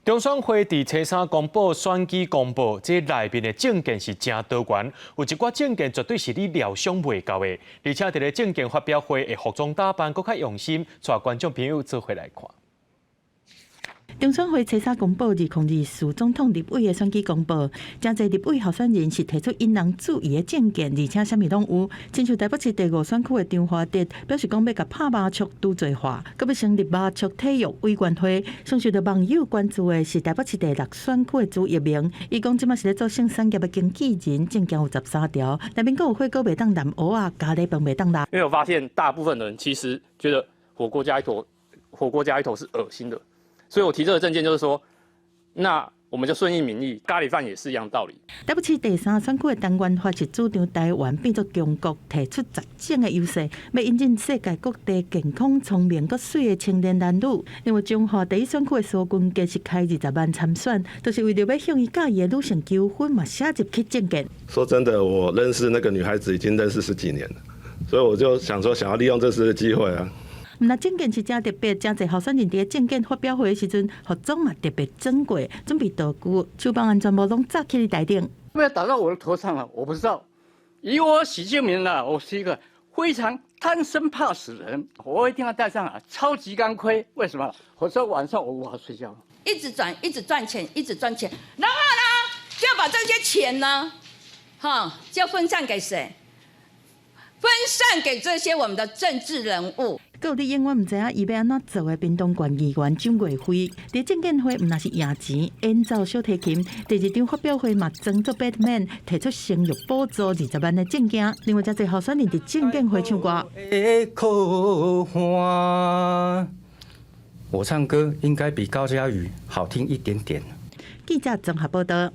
中选会伫初三公布选举公报，这内面的证件是真多元，有一寡证件绝对是你料想袂到的，而且伫咧证件发表会的服装打扮搁较用心，带观众朋友做回来看。中选会初三公布2024总统立委的选举公报，真侪立委候选人是提出引人注意的证件，而且啥物拢有。亲像台北市第5选区的张华德表示讲要甲拍麻雀拄罪化，佮要成立麻雀体育委员会。上受到网友关注的是台北市第6选区的朱一鸣，伊讲即马是咧做性产业的经纪人，证件有13条，内面佫有火锅袂当南蚵啊，咖喱饭袂当辣。因为我发现大部分人其实觉得火锅加一坨是恶心的。所以我提这个政见就是说，那我们就顺应民意，咖喱饭也是一样道理。台北市第3选区的陈元发是主张台湾变作中国，提出10种的优势，要引进世界各地健康、聪明、佮水的青年男女。另外，中华第1选区的苏君杰是开20万参选，就是为了要向伊介意的女性求婚嘛，写入去证件。说真的，我认识那个女孩子已经认识10几年了，所以我就想说，想要利用这次的机会啊。那证件是真特别，真侪候选人伫咧证件发表会的时阵，服装嘛特别珍贵，准备道具、手办安全部拢扎起伫台顶。不要打到我的头上了，我不知道。以我许建明呢，我是一个非常贪生怕死的人，我一定要带上超级钢盔。为什么？否则晚上我无法睡觉。一直赚钱，一直赚钱，然后呢，就要把这些钱呢，就要分散给谁？分散给这些我们的政治人物。各有你永远唔知影伊要安怎做的屏东县议员蒋月辉，伫证件会唔那是赢钱，演奏小提琴。第2场发表会嘛，装作 Batman， 提出生育补助20万的证件。另外，真侪候选人伫证件会唱歌。我唱歌应该比高嘉瑜好听一点点。记者综合报道。